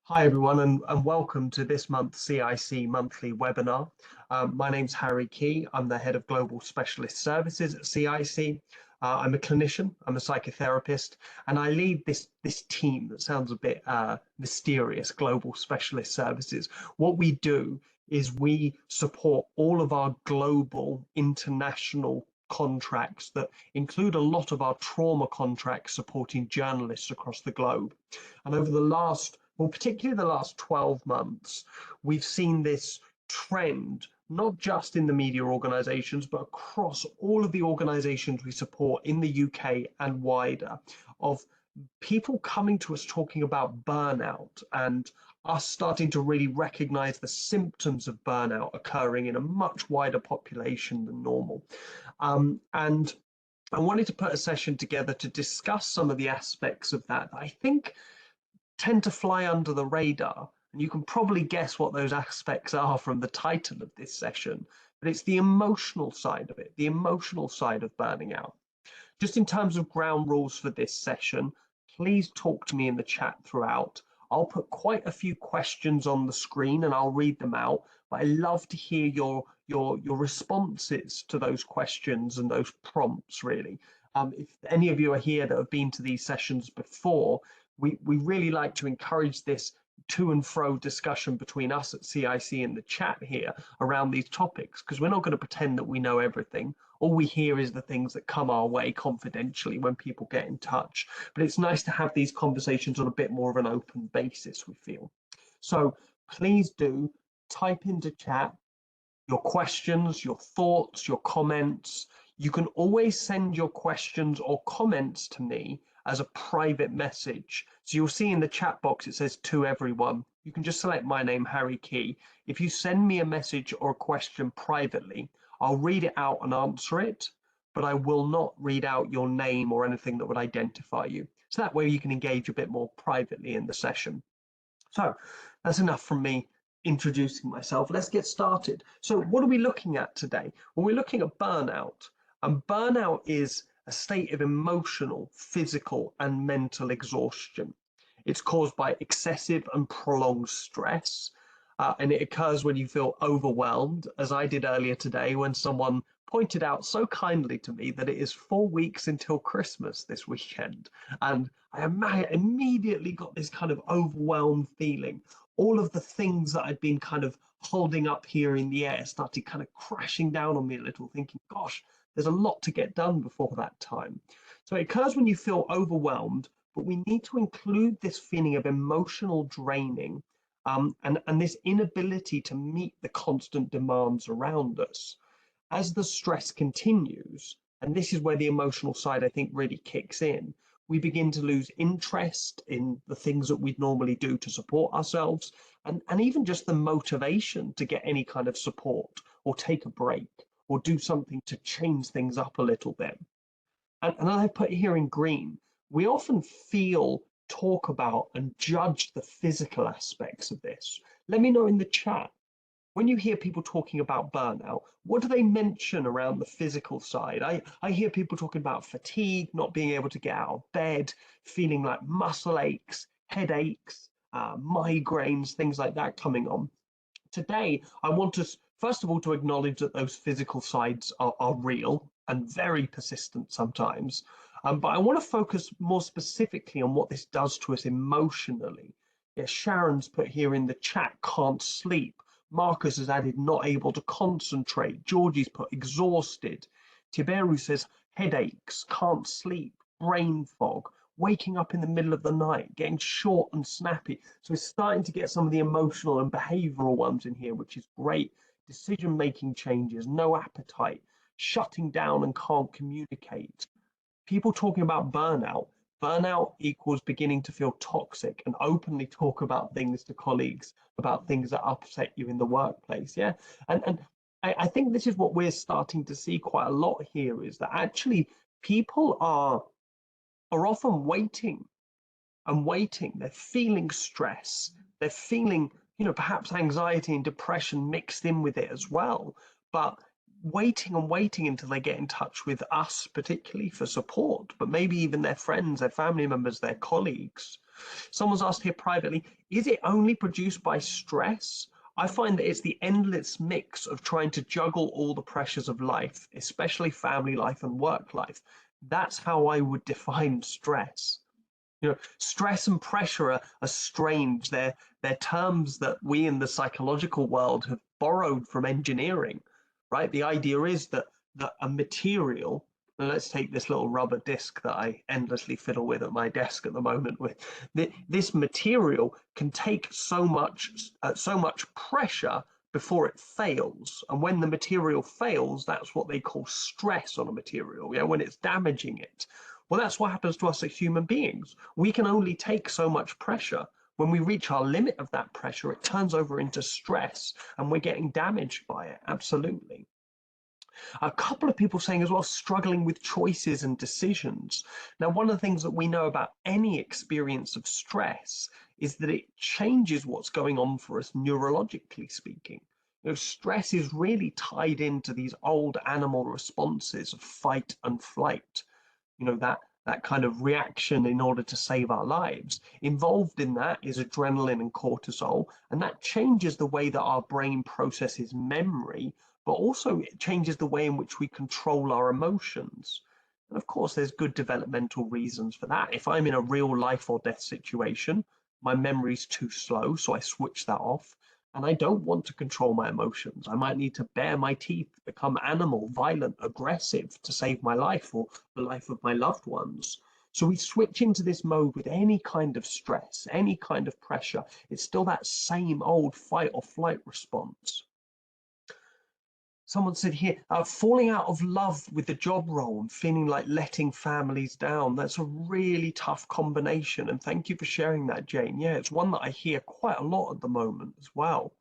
Hi everyone and welcome to this month's CiC monthly webinar. My name's Harry Key. I'm the head of Global Specialist Services at CiC. I'm a clinician, I'm a psychotherapist, and I lead this team that sounds a bit mysterious, Global Specialist Services. What we do is we support all of our global international contracts that include a lot of our trauma contracts supporting journalists across the globe. And over the last, well, particularly the last 12 months, we've seen this trend, not just in the media organizations, but across all of the organizations we support in the UK and wider, of people coming to us talking about burnout and us starting to really recognize the symptoms of burnout occurring in a much wider population than normal. And I wanted to put a session together to discuss some of the aspects of that I think tend to fly under the radar. And you can probably guess what those aspects are from the title of this session, but it's the emotional side of it, the emotional side of burning out. Just in terms of ground rules for this session, please talk to me in the chat throughout. I'll put quite a few questions on the screen and I'll read them out, but I love to hear your responses to those questions and those prompts, really. If any of you are here that have been to these sessions before, we really like to encourage this to and fro discussion between us at CiC and the chat here around these topics, because we're not going to pretend that we know everything. All we hear is the things that come our way confidentially when people get in touch. But it's nice to have these conversations on a bit more of an open basis, we feel. So please do type into chat your questions, your thoughts, your comments. You can always send your questions or comments to me as a private message. So you'll see in the chat box, it says to everyone. You can just select my name, Harry Key. If you send me a message or a question privately, I'll read it out and answer it, but I will not read out your name or anything that would identify you. So that way you can engage a bit more privately in the session. So that's enough from me introducing myself. Let's get started. So what are we looking at today? Well, we're looking at burnout. And burnout is a state of emotional, physical, and mental exhaustion. It's caused by excessive and prolonged stress. And it occurs when you feel overwhelmed, as I did earlier today when someone pointed out so kindly to me that it is 4 weeks until Christmas this weekend. And I immediately got this kind of overwhelmed feeling. All of the things that I'd been kind of holding up here in the air started kind of crashing down on me a little, thinking, gosh, there's a lot to get done before that time. So it occurs when you feel overwhelmed, but we need to include this feeling of emotional draining and this inability to meet the constant demands around us. As the stress continues, and this is where the emotional side I think really kicks in, we begin to lose interest in the things that we'd normally do to support ourselves, and even just the motivation to get any kind of support or take a break or do something to change things up a little bit. And I put here in green, we often feel, talk about, and judge the physical aspects of this. Let me know in the chat. When you hear people talking about burnout, what do they mention around the physical side? I hear people talking about fatigue, not being able to get out of bed, feeling like muscle aches, headaches, migraines, things like that coming on. Today, I want us, first of all, to acknowledge that those physical sides are real and very persistent sometimes. But I want to focus more specifically on what this does to us emotionally. Yeah, Sharon's put here in the chat, can't sleep. Marcus has added not able to concentrate. Georgie's put exhausted. Tiberu says headaches, can't sleep, brain fog, waking up in the middle of the night, getting short and snappy. So we're starting to get some of the emotional and behavioral ones in here, which is great. Decision-making changes, no appetite, shutting down and can't communicate. People talking about burnout. Burnout equals beginning to feel toxic and openly talk about things to colleagues, about things that upset you in the workplace. Yeah. And I think this is what we're starting to see quite a lot here, is that actually people are often waiting and waiting. They're feeling stress. They're feeling, perhaps anxiety and depression mixed in with it as well. But waiting and waiting until they get in touch with us, particularly for support, but maybe even their friends, their family members, their colleagues. Someone's asked here privately, is it only produced by stress? I find that it's the endless mix of trying to juggle all the pressures of life, especially family life and work life. That's how I would define stress. Stress and pressure are strange. They're terms that we in the psychological world have borrowed from engineering, right? The idea is that a material, and let's take this little rubber disc that I endlessly fiddle with at my desk at the moment. With this material can take so much pressure before it fails, and when the material fails, that's what they call stress on a material. Yeah, when it's damaging it. Well, that's what happens to us as human beings. We can only take so much pressure. When we reach our limit of that pressure, it turns over into stress and we're getting damaged by it. Absolutely. A couple of people saying as well, struggling with choices and decisions. Now, one of the things that we know about any experience of stress is that it changes what's going on for us neurologically speaking. Stress is really tied into these old animal responses of fight and flight. That kind of reaction in order to save our lives. Involved in that is adrenaline and cortisol, and that changes the way that our brain processes memory, but also it changes the way in which we control our emotions. And of course, there's good developmental reasons for that. If I'm in a real life or death situation, my memory's too slow, so I switch that off. And I don't want to control my emotions. I might need to bare my teeth, become animal, violent, aggressive to save my life or the life of my loved ones. So we switch into this mode with any kind of stress, any kind of pressure. It's still that same old fight or flight response. Someone said here, falling out of love with the job role and feeling like letting families down. That's a really tough combination. And thank you for sharing that, Jane. Yeah, it's one that I hear quite a lot at the moment as well.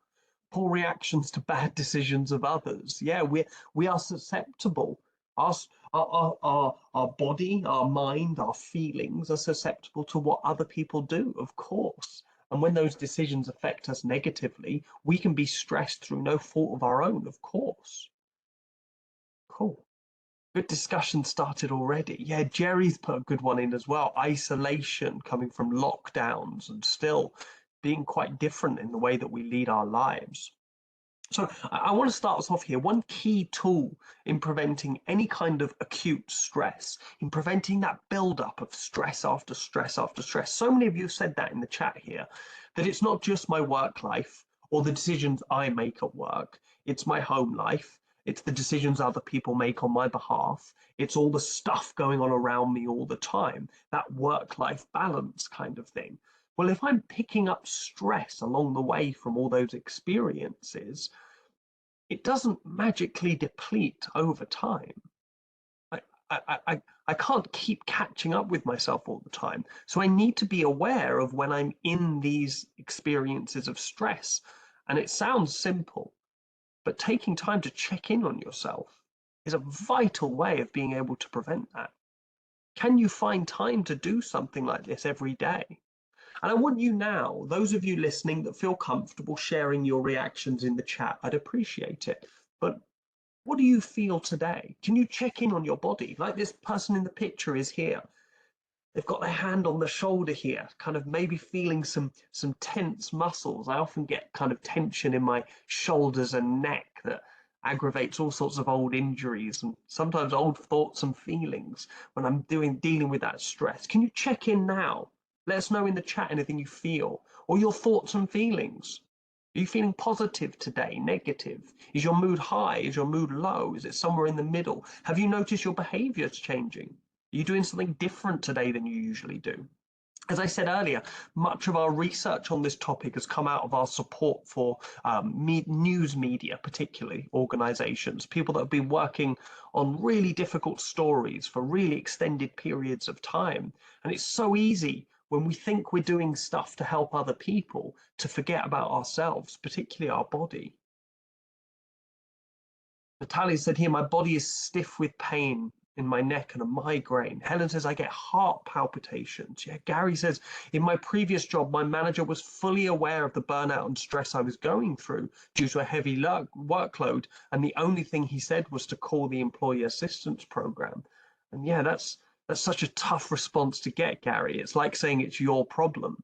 Poor reactions to bad decisions of others. Yeah, we are susceptible. Our body, our mind, our feelings are susceptible to what other people do, of course. And when those decisions affect us negatively, we can be stressed through no fault of our own, of course. Cool. Good discussion started already. Yeah, Jerry's put a good one in as well. Isolation coming from lockdowns and still being quite different in the way that we lead our lives. So I want to start us off here. One key tool in preventing any kind of acute stress, in preventing that buildup of stress after stress after stress. So many of you have said that in the chat here, that it's not just my work life or the decisions I make at work, it's my home life, it's the decisions other people make on my behalf, it's all the stuff going on around me all the time, that work-life balance kind of thing. Well, if I'm picking up stress along the way from all those experiences, it doesn't magically deplete over time. I can't keep catching up with myself all the time. So I need to be aware of when I'm in these experiences of stress. And it sounds simple, but taking time to check in on yourself is a vital way of being able to prevent that. Can you find time to do something like this every day? And I want you now, those of you listening that feel comfortable sharing your reactions in the chat, I'd appreciate it. But what do you feel today? Can you check in on your body? Like this person in the picture is here. They've got their hand on the shoulder here, kind of maybe feeling some tense muscles. I often get kind of tension in my shoulders and neck that aggravates all sorts of old injuries and sometimes old thoughts and feelings when I'm dealing with that stress. Can you check in now? Let us know in the chat anything you feel or your thoughts and feelings. Are you feeling positive today, negative? Is your mood high? Is your mood low? Is it somewhere in the middle? Have you noticed your behaviors changing? Are you doing something different today than you usually do? As I said earlier, much of our research on this topic has come out of our support for news media, particularly organizations, people that have been working on really difficult stories for really extended periods of time. And it's so easy when we think we're doing stuff to help other people to forget about ourselves, particularly our body. Natalia said here, my body is stiff with pain in my neck and a migraine. Helen says, I get heart palpitations. Yeah, Gary says, in my previous job, my manager was fully aware of the burnout and stress I was going through due to a heavy workload. And the only thing he said was to call the employee assistance program. And yeah, that's such a tough response to get, Gary. It's like saying it's your problem.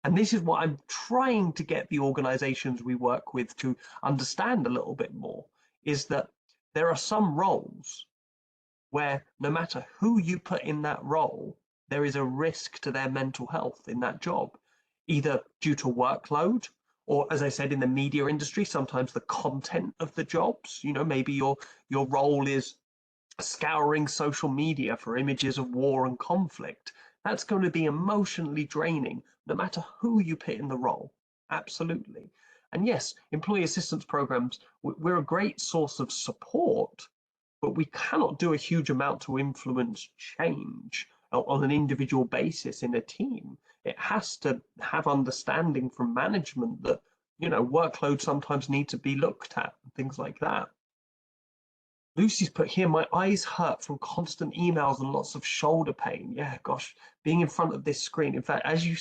And this is what I'm trying to get the organizations we work with to understand a little bit more, is that there are some roles where no matter who you put in that role, there is a risk to their mental health in that job, either due to workload or, as I said, in the media industry, sometimes the content of the jobs. You know, maybe your role is scouring social media for images of war and conflict. That's going to be emotionally draining, no matter who you put in the role. Absolutely. And yes, employee assistance programs, we're a great source of support, but we cannot do a huge amount to influence change on an individual basis in a team. It has to have understanding from management that, you know, workload sometimes need to be looked at and things like that. Lucy's put here, my eyes hurt from constant emails and lots of shoulder pain. Yeah, gosh, being in front of this screen. In fact, as you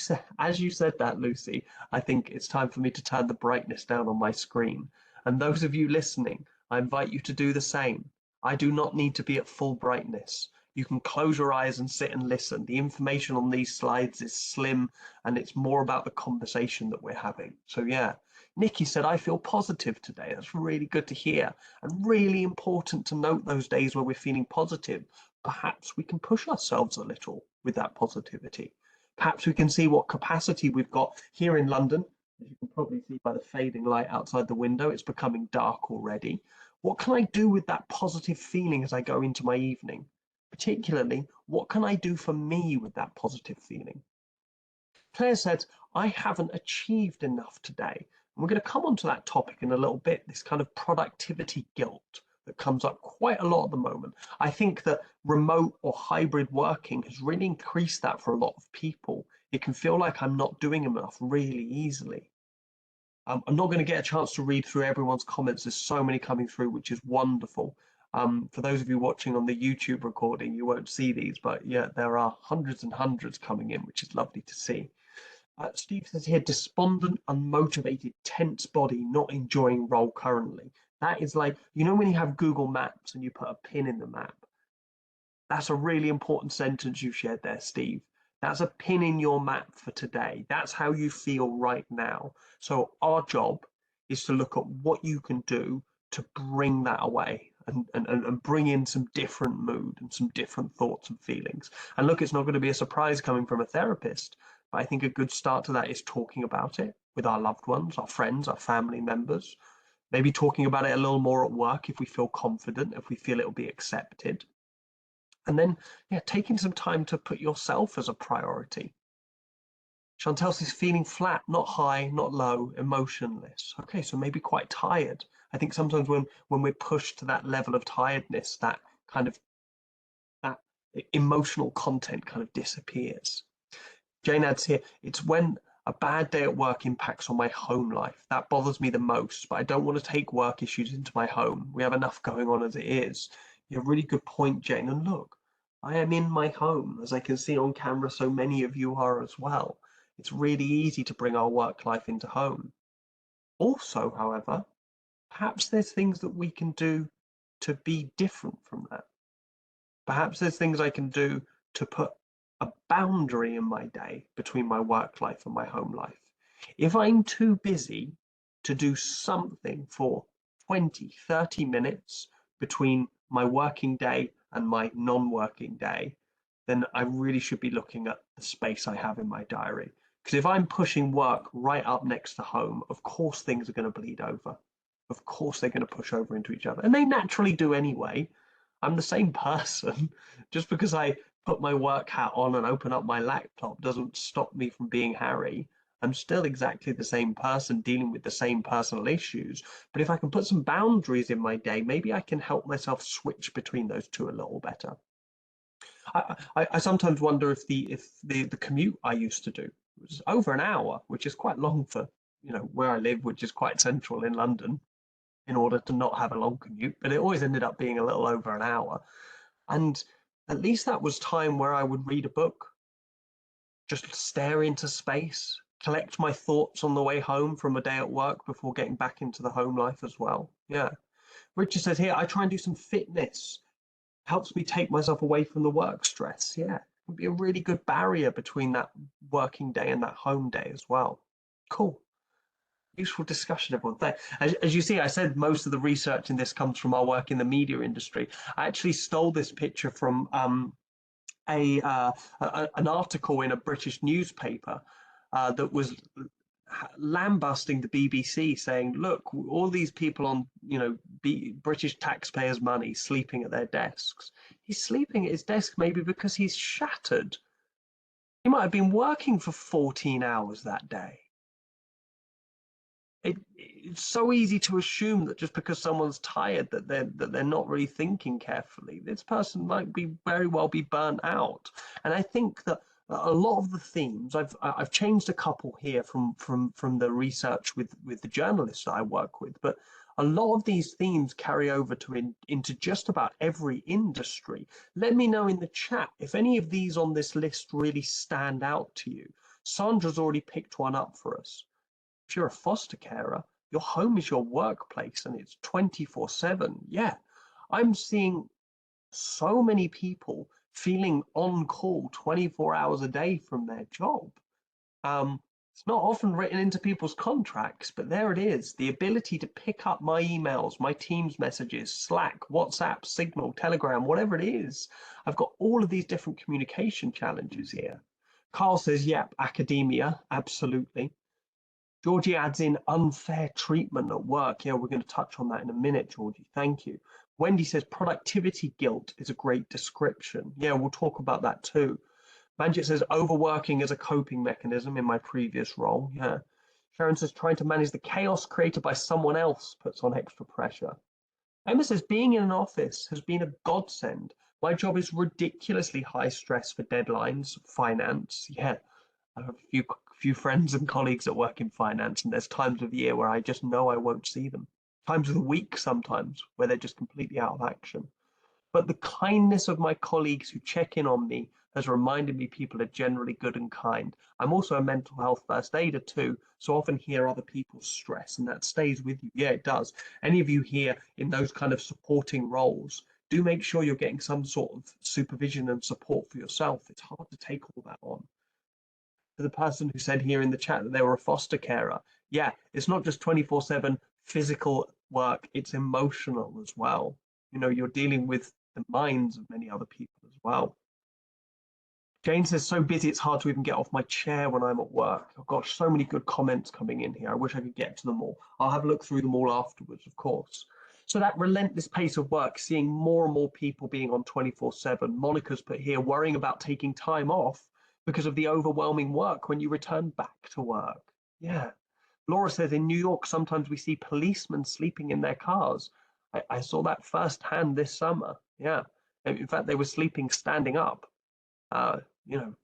said that, Lucy, I think it's time for me to turn the brightness down on my screen. And those of you listening, I invite you to do the same. I do not need to be at full brightness. You can close your eyes and sit and listen. The information on these slides is slim and it's more about the conversation that we're having. So yeah, Nikki said, I feel positive today. That's really good to hear and really important to note those days where we're feeling positive. Perhaps we can push ourselves a little with that positivity. Perhaps we can see what capacity we've got here in London. As you can probably see by the fading light outside the window, it's becoming dark already. What can I do with that positive feeling as I go into my evening? Particularly, what can I do for me with that positive feeling? Claire said, I haven't achieved enough today. And we're going to come on to that topic in a little bit, this kind of productivity guilt that comes up quite a lot at the moment. I think that remote or hybrid working has really increased that for a lot of people. It can feel like I'm not doing enough really easily. I'm not going to get a chance to read through everyone's comments. There's so many coming through, which is wonderful. For those of you watching on the YouTube recording, you won't see these, but yeah, there are hundreds and hundreds coming in, which is lovely to see. Steve says here, despondent, unmotivated, tense body, not enjoying role currently. That is like, you know, when you have Google Maps and you put a pin in the map, that's a really important sentence you shared there, Steve. That's a pin in your map for today. That's how you feel right now. So our job is to look at what you can do to bring that away and bring in some different mood and some different thoughts and feelings. And look, it's not going to be a surprise coming from a therapist, but I think a good start to that is talking about it with our loved ones, our friends, our family members, maybe talking about it a little more at work if we feel confident, if we feel it'll be accepted. And then, yeah, taking some time to put yourself as a priority. Chantel says feeling flat, not high, not low, emotionless. Okay, so maybe quite tired. I think sometimes when we're pushed to that level of tiredness, that kind of that emotional content kind of disappears. Jane adds here, it's when a bad day at work impacts on my home life. That bothers me the most, but I don't want to take work issues into my home. We have enough going on as it is. You have a really good point, Jane. And look, I am in my home, as I can see on camera, so many of you are as well. It's really easy to bring our work life into home. Also, however, perhaps there's things that we can do to be different from that. Perhaps there's things I can do to put a boundary in my day between my work life and my home life. If I'm too busy to do something for 20, 30 minutes between my working day and my non-working day, then I really should be looking at the space I have in my diary. Because if I'm pushing work right up next to home, of course things are going to bleed over. Of course they're going to push over into each other. And they naturally do anyway. I'm the same person. Just because I put my work hat on and open up my laptop doesn't stop me from being Harry. I'm still exactly the same person dealing with the same personal issues. But if I can put some boundaries in my day, maybe I can help myself switch between those two a little better. I sometimes wonder if the commute I used to do was over an hour, which is quite long for, you know, where I live, which is quite central in London, in order to not have a long commute, but it always ended up being a little over an hour. And at least that was time where I would read a book, just stare into space, collect my thoughts on the way home from a day at work before getting back into the home life as well. Yeah. Richard says here, I try and do some fitness. Helps me take myself away from the work stress. Yeah. It would be a really good barrier between that working day and that home day as well. Cool. Useful discussion, everyone. As you see, I said most of the research in this comes from our work in the media industry. I actually stole this picture from an article in a British newspaper that was lambasting the BBC, saying, "Look, all these people on, British taxpayers' money sleeping at their desks. He's sleeping at his desk maybe because he's shattered. He might have been working for 14 hours that day." It's so easy to assume that just because someone's tired that they're not really thinking carefully. This person might be very well be burnt out. And I think that a lot of the themes I've changed a couple here from the research with the journalists that I work with, but a lot of these themes carry over into just about every industry. Let me know in the chat if any of these on this list really stand out to you. Sandra's already picked one up for us. If you're a foster carer, your home is your workplace and it's 24/7. Yeah, I'm seeing so many people feeling on call 24 hours a day from their job. It's not often written into people's contracts, but there it is. The ability to pick up my emails, my Teams messages, Slack, WhatsApp, Signal, Telegram, whatever it is. I've got all of these different communication challenges here. Carl says, yep, academia, absolutely. Georgie adds in unfair treatment at work. Yeah, we're going to touch on that in a minute, Georgie. Thank you. Wendy says productivity guilt is a great description. Yeah, we'll talk about that too. Manjit says overworking as a coping mechanism in my previous role. Yeah. Sharon says trying to manage the chaos created by someone else puts on extra pressure. Emma says being in an office has been a godsend. My job is ridiculously high stress for deadlines, finance. Yeah, I have a few friends and colleagues that work in finance, and there's times of the year where I just know I won't see them. Times of the week sometimes where they're just completely out of action. But the kindness of my colleagues who check in on me has reminded me people are generally good and kind. I'm also a mental health first aider too, so often hear other people's stress, and that stays with you. Yeah, it does. Any of you here in those kind of supporting roles, do make sure you're getting some sort of supervision and support for yourself. It's hard to take all that on. To the person who said here in the chat that they were a foster carer, yeah, it's not just 24/7 physical work, it's emotional as well. You're dealing with the minds of many other people as well. Jane says, so busy it's hard to even get off my chair when I'm at work. I've got so many good comments coming in here. I wish I could get to them all. I'll have a look through them all afterwards, of course. So that relentless pace of work, seeing more and more people being on 24/7. Monica's put here, worrying about taking time off because of the overwhelming work when you return back to work. Yeah. Laura says, in New York, sometimes we see policemen sleeping in their cars. I saw that firsthand this summer. Yeah. In fact, they were sleeping standing up.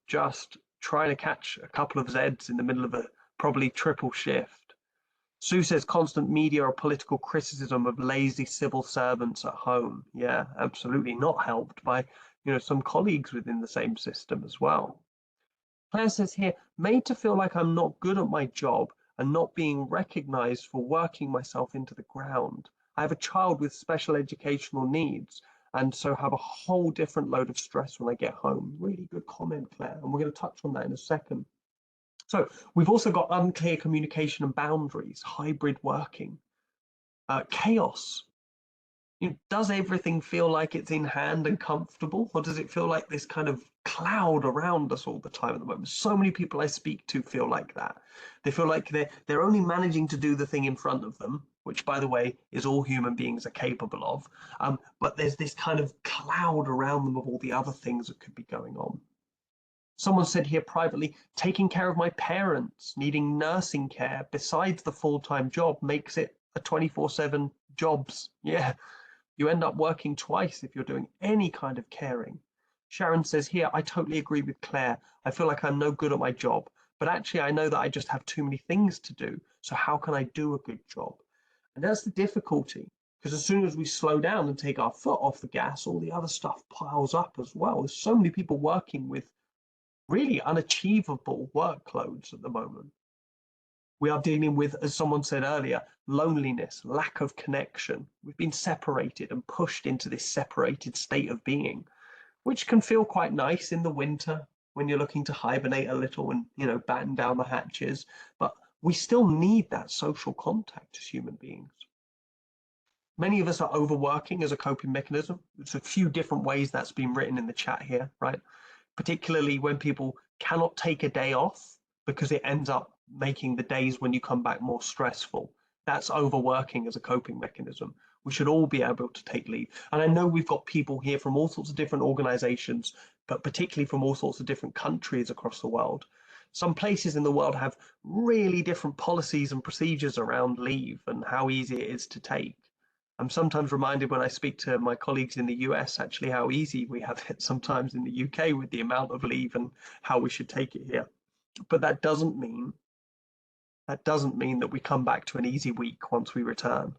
Just trying to catch a couple of Zeds in the middle of a probably triple shift. Sue says constant media or political criticism of lazy civil servants at home. Yeah, absolutely not helped by, some colleagues within the same system as well. Claire says here, made to feel like I'm not good at my job and not being recognized for working myself into the ground. I have a child with special educational needs, and so have a whole different load of stress when I get home. Really good comment, Claire, and we're going to touch on that in a second. So we've also got unclear communication and boundaries, hybrid working, chaos. Does everything feel like it's in hand and comfortable, or does it feel like this kind of cloud around us all the time at the moment? So many people I speak to feel like that. They feel like they're only managing to do the thing in front of them, which, by the way, is all human beings are capable of. But there's this kind of cloud around them of all the other things that could be going on. Someone said here privately, taking care of my parents, needing nursing care besides the full-time job makes it a 24/7 jobs. Yeah. You end up working twice if you're doing any kind of caring. Sharon says here, I totally agree with Claire. I feel like I'm no good at my job, but actually I know that I just have too many things to do. So how can I do a good job? And that's the difficulty, Because as soon as we slow down and take our foot off the gas, all the other stuff piles up as well. There's so many people working with really unachievable workloads at the moment. We are dealing with, as someone said earlier, loneliness, lack of connection. We've been separated and pushed into this separated state of being, which can feel quite nice in the winter when you're looking to hibernate a little and, batten down the hatches. But we still need that social contact as human beings. Many of us are overworking as a coping mechanism. There's a few different ways that's been written in the chat here, right? Particularly when people cannot take a day off because it ends up making the days when you come back more stressful. That's overworking as a coping mechanism. We should all be able to take leave. And I know we've got people here from all sorts of different organizations, but particularly from all sorts of different countries across the world. Some places in the world have really different policies and procedures around leave and how easy it is to take. I'm sometimes reminded when I speak to my colleagues in the US, actually, how easy we have it sometimes in the UK with the amount of leave and how we should take it here. But that doesn't mean that we come back to an easy week once we return.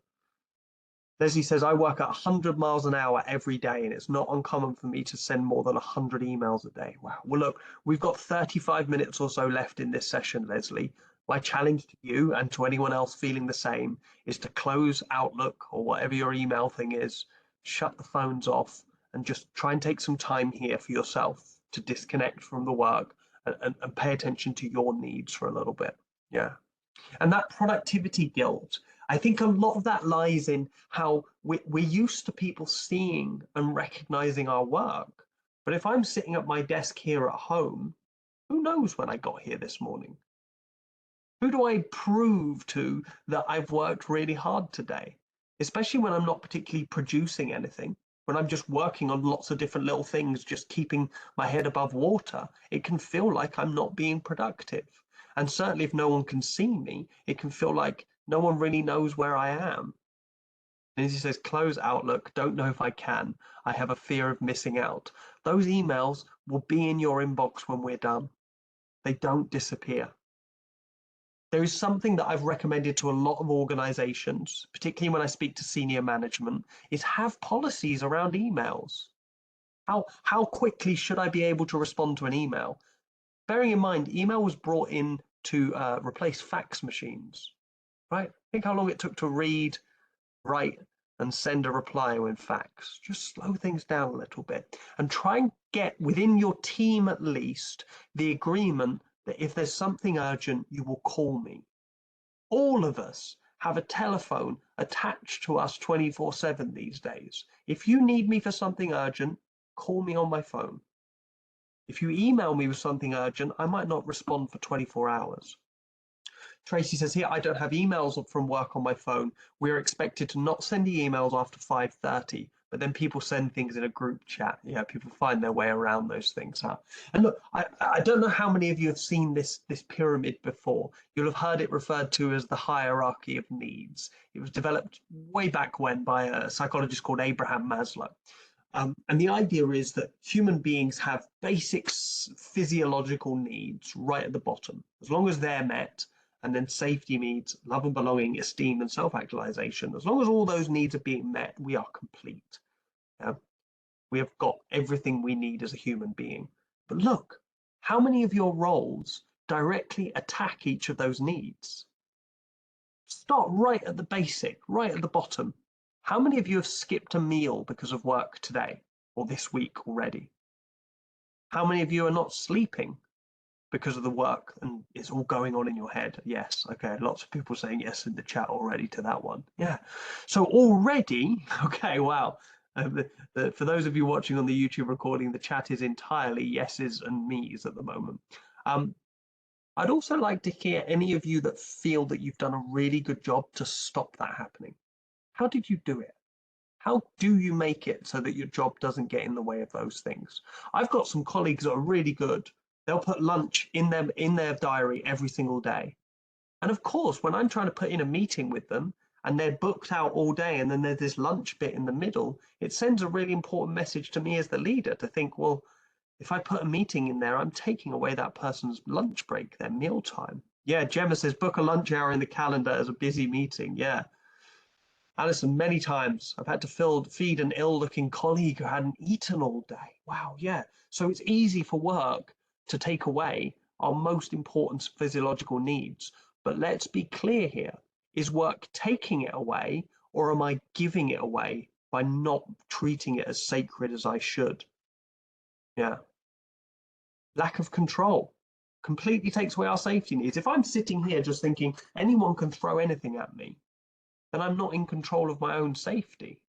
Leslie says, I work at 100 miles an hour every day, and it's not uncommon for me to send more than 100 emails a day. Wow. Well, look, we've got 35 minutes or so left in this session, Leslie. My challenge to you and to anyone else feeling the same is to close Outlook or whatever your email thing is, shut the phones off, and just try and take some time here for yourself to disconnect from the work and pay attention to your needs for a little bit. Yeah. And that productivity guilt, I think a lot of that lies in how we're used to people seeing and recognizing our work. But if I'm sitting at my desk here at home, who knows when I got here this morning? Who do I prove to that I've worked really hard today? Especially when I'm not particularly producing anything, when I'm just working on lots of different little things, just keeping my head above water, it can feel like I'm not being productive. And certainly if no one can see me, it can feel like no one really knows where I am. And as he says, close Outlook, don't know if I can. I have a fear of missing out. Those emails will be in your inbox when we're done. They don't disappear. There is something that I've recommended to a lot of organizations, particularly when I speak to senior management, is have policies around emails. How quickly should I be able to respond to an email? Bearing in mind, email was brought in to replace fax machines, right? Think how long it took to read, write, and send a reply when fax. Just slow things down a little bit and try and get within your team at least the agreement that if there's something urgent, you will call me. All of us have a telephone attached to us 24/7 these days. If you need me for something urgent, call me on my phone. If you email me with something urgent, I might not respond for 24 hours. Tracy says here, I don't have emails from work on my phone. We're expected to not send emails after 5:30, but then people send things in a group chat. Yeah, people find their way around those things. Huh? And look, I don't know how many of you have seen this pyramid before. You'll have heard it referred to as the hierarchy of needs. It was developed way back when by a psychologist called Abraham Maslow. And the idea is that human beings have basic physiological needs right at the bottom. As long as they're met, and then safety needs, love and belonging, esteem, and self-actualization. As long as all those needs are being met, we are complete. We have got everything we need as a human being. But look, how many of your roles directly attack each of those needs? Start right at the basic, right at the bottom. How many of you have skipped a meal because of work today or this week already? How many of you are not sleeping because of the work and it's all going on in your head? Yes. Okay. Lots of people saying yes in the chat already to that one. Yeah. So already, okay, wow. For those of you watching on the YouTube recording, the chat is entirely yeses and me's at the moment. I'd also like to hear any of you that feel that you've done a really good job to stop that happening. How did you do it? How do you make it so that your job doesn't get in the way of those things? I've got some colleagues that are really good. They'll put lunch in their diary every single day. And of course, when I'm trying to put in a meeting with them and they're booked out all day and then there's this lunch bit in the middle, it sends a really important message to me as the leader to think, well, if I put a meeting in there, I'm taking away that person's lunch break, their meal time. Yeah, Gemma says, book a lunch hour in the calendar as a busy meeting. Yeah. Alison, many times I've had to feed an ill-looking colleague who hadn't eaten all day. Wow, yeah. So it's easy for work to take away our most important physiological needs. But let's be clear here. Is work taking it away, or am I giving it away by not treating it as sacred as I should? Yeah. Lack of control completely takes away our safety needs. If I'm sitting here just thinking anyone can throw anything at me, then I'm not in control of my own safety.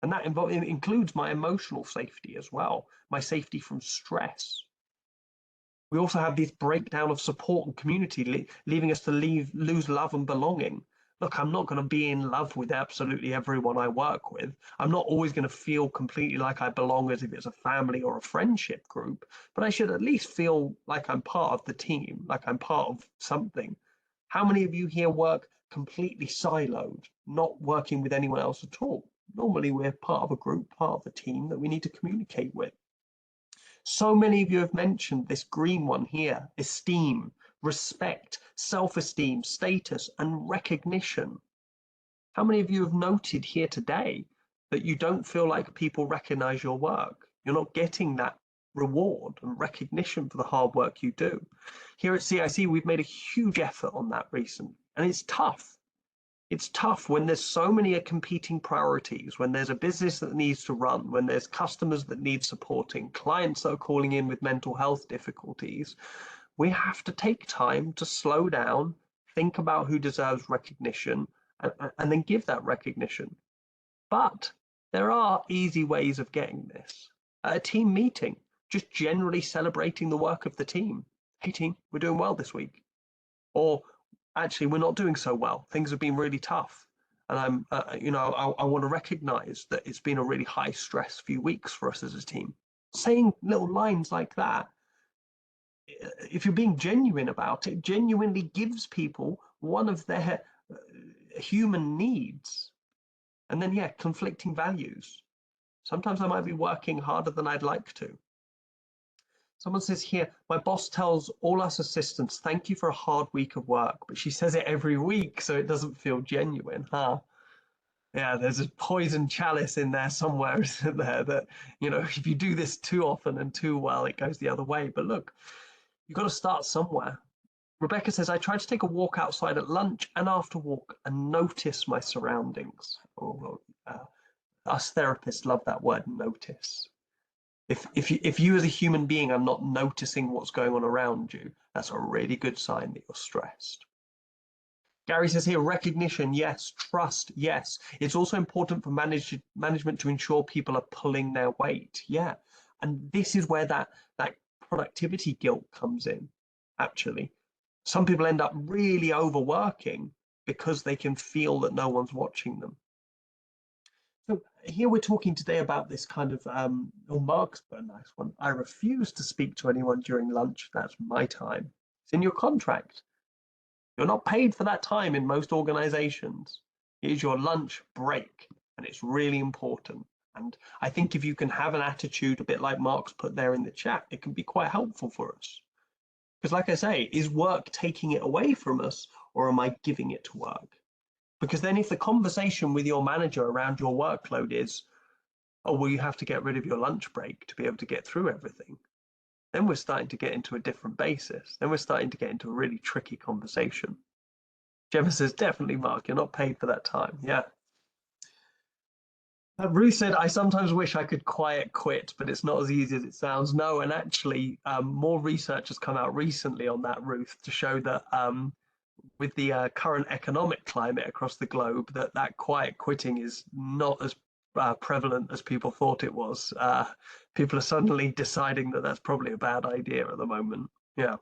And that includes my emotional safety as well, my safety from stress. We also have this breakdown of support and community, leaving us to lose love and belonging. Look, I'm not going to be in love with absolutely everyone I work with. I'm not always going to feel completely like I belong as if it's a family or a friendship group, but I should at least feel like I'm part of the team, like I'm part of something. How many of you here work completely siloed, not working with anyone else at all? Normally we're part of a group, part of a team that we need to communicate with. So many of you have mentioned this green one here: esteem, respect, self-esteem, status, and recognition. How many of you have noted here today that you don't feel like people recognize your work? You're not getting that reward and recognition for the hard work you do. Here at CiC, we've made a huge effort on that recently, and it's tough. It's tough when there's so many competing priorities, when there's a business that needs to run, when there's customers that need supporting, clients that are calling in with mental health difficulties. We have to take time to slow down, think about who deserves recognition, and then give that recognition. But there are easy ways of getting this. At a team meeting, just generally celebrating the work of the team. Hey team, we're doing well this week. Or actually, we're not doing so well. Things have been really tough. And I want to recognize that it's been a really high stress few weeks for us as a team. Saying little lines like that, if you're being genuine about it, genuinely gives people one of their human needs. And then, yeah, conflicting values. Sometimes I might be working harder than I'd like to. Someone says here, my boss tells all us assistants, thank you for a hard week of work, but she says it every week, so it doesn't feel genuine, huh? Yeah, there's a poison chalice in there somewhere, isn't there? That, if you do this too often and too well, it goes the other way. But look, you've got to start somewhere. Rebecca says, I try to take a walk outside at lunch and after walk and notice my surroundings. Oh, us therapists love that word, notice. If you as a human being are not noticing what's going on around you, that's a really good sign that you're stressed. Gary says here, recognition, yes. Trust, yes. It's also important for management to ensure people are pulling their weight. Yeah. And this is where that productivity guilt comes in, actually. Some people end up really overworking because they can feel that no one's watching them. So here we're talking today about this kind of, Mark's put a nice one. I refuse to speak to anyone during lunch. That's my time. It's in your contract. You're not paid for that time in most organizations. It is your lunch break, and it's really important. And I think if you can have an attitude a bit like Mark's put there in the chat, it can be quite helpful for us. Because like I say, is work taking it away from us, or am I giving it to work? Because then if the conversation with your manager around your workload is, oh, well, you have to get rid of your lunch break to be able to get through everything, then we're starting to get into a different basis. Then we're starting to get into a really tricky conversation. Gemma says, definitely, Mark, you're not paid for that time. Yeah. Ruth said, I sometimes wish I could quiet quit, but it's not as easy as it sounds. No, and actually, more research has come out recently on that, Ruth, to show that with the current economic climate across the globe, that quiet quitting is not as prevalent as people thought it was. People are suddenly deciding that that's probably a bad idea at the moment. Yeah.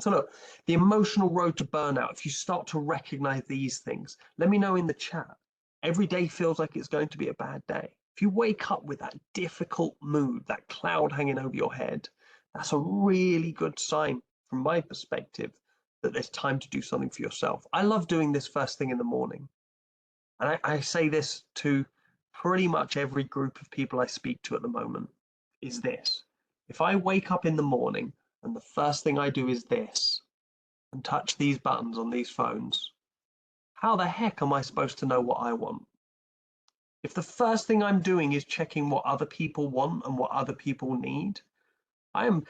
So look, the emotional road to burnout, if you start to recognize these things, let me know in the chat. Every day feels like it's going to be a bad day. If you wake up with that difficult mood, that cloud hanging over your head, that's a really good sign from my perspective that there's time to do something for yourself. I love doing this first thing in the morning. And I say this to pretty much every group of people I speak to at the moment, is this. If I wake up in the morning and the first thing I do is this, and touch these buttons on these phones, how the heck am I supposed to know what I want? If the first thing I'm doing is checking what other people want and what other people need, I am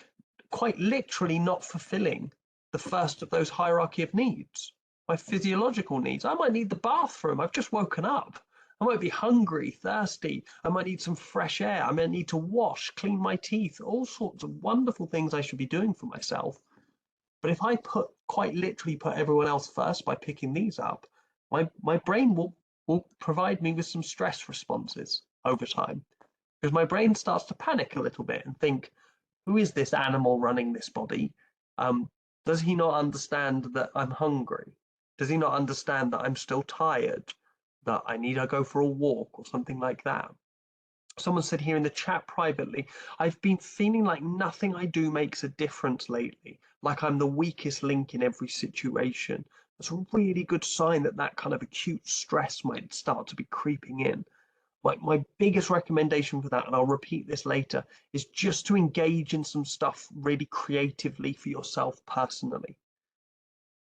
quite literally not fulfilling the first of those hierarchy of needs, my physiological needs. I might need the bathroom. I've just woken up. I might be hungry, thirsty. I might need some fresh air. I might need to wash, clean my teeth, all sorts of wonderful things I should be doing for myself. But if I quite literally put everyone else first by picking these up, my brain will provide me with some stress responses over time, because my brain starts to panic a little bit and think, who is this animal running this body? Does he not understand that I'm hungry? Does he not understand that I'm still tired, that I need to go for a walk or something like that? Someone said here in the chat privately, I've been feeling like nothing I do makes a difference lately, like I'm the weakest link in every situation. That's a really good sign that that kind of acute stress might start to be creeping in. My biggest recommendation for that, and I'll repeat this later, is just to engage in some stuff really creatively for yourself personally.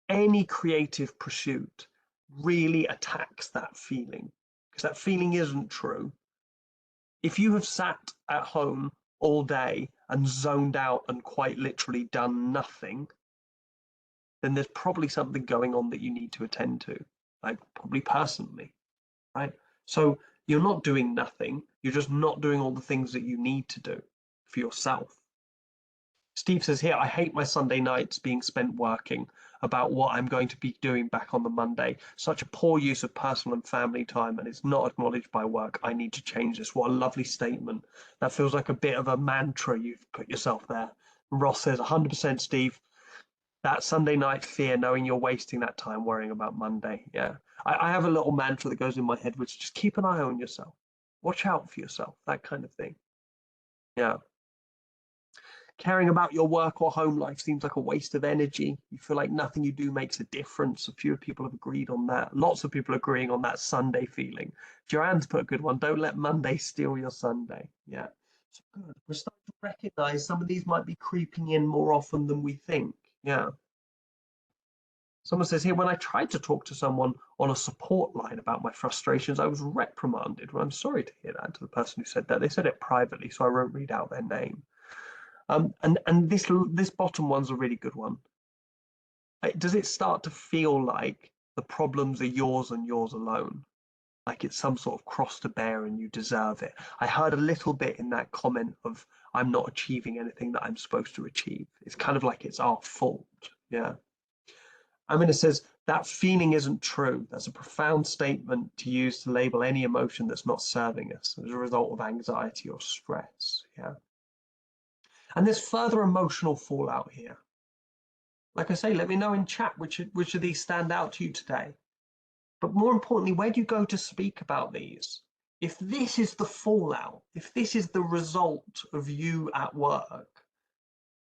Any creative pursuit really attacks that feeling, because that feeling isn't true. If you have sat at home all day and zoned out and quite literally done nothing, then there's probably something going on that you need to attend to, like probably personally, right? So you're not doing nothing, you're just not doing all the things that you need to do for yourself. Steve says here, I hate my Sunday nights being spent working about what I'm going to be doing back on the Monday. Such a poor use of personal and family time, and it's not acknowledged by work. I need to change this. What a lovely statement. That feels like a bit of a mantra you've put yourself there. Ross says 100% Steve. That Sunday night fear, knowing you're wasting that time worrying about Monday. Yeah. I have a little mantra that goes in my head, which is just keep an eye on yourself. Watch out for yourself, that kind of thing. Yeah. Caring about your work or home life seems like a waste of energy. You feel like nothing you do makes a difference. A few people have agreed on that. Lots of people agreeing on that Sunday feeling. Joanne's put a good one. Don't let Monday steal your Sunday. Yeah. So good. We're starting to recognize some of these might be creeping in more often than we think. Yeah. Someone says here, when I tried to talk to someone on a support line about my frustrations, I was reprimanded. Well, I'm sorry to hear that, to the person who said that. They said it privately, so I won't read out their name. And this bottom one's a really good one. Does it start to feel like the problems are yours and yours alone? Like it's some sort of cross to bear and you deserve it? I heard a little bit in that comment of I'm not achieving anything that I'm supposed to achieve. It's kind of like it's our fault. Yeah. I mean, it says that feeling isn't true. That's a profound statement to use to label any emotion that's not serving us as a result of anxiety or stress. Yeah. And there's further emotional fallout here. Like I say, let me know in chat which of these stand out to you today. But more importantly, where do you go to speak about these? If this is the fallout, if this is the result of you at work,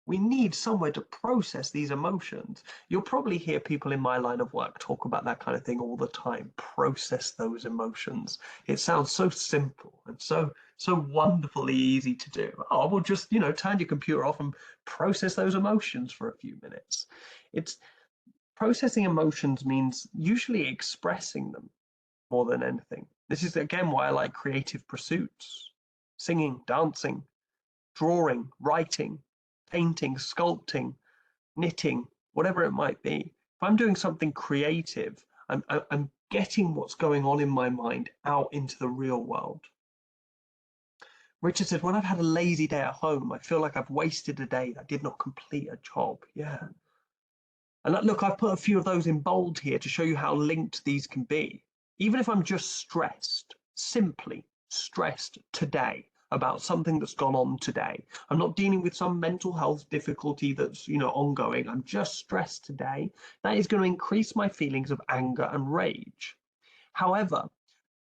we need somewhere to process these emotions. You'll probably hear people in my line of work talk about that kind of thing all the time. Process those emotions. It sounds so simple and so wonderfully easy to do. Oh, well, just turn your computer off and process those emotions for a few minutes. It's processing emotions means usually expressing them more than anything. This is again why I like creative pursuits: singing, dancing, drawing, writing, painting, sculpting, knitting, whatever it might be. If I'm doing something creative, I'm getting what's going on in my mind out into the real world. Richard said, when I've had a lazy day at home, I feel like I've wasted a day that did not complete a job. Yeah. And look, I've put a few of those in bold here to show you how linked these can be. Even if I'm just stressed, simply stressed today about something that's gone on today. I'm not dealing with some mental health difficulty that's, ongoing. I'm just stressed today. That is going to increase my feelings of anger and rage. However,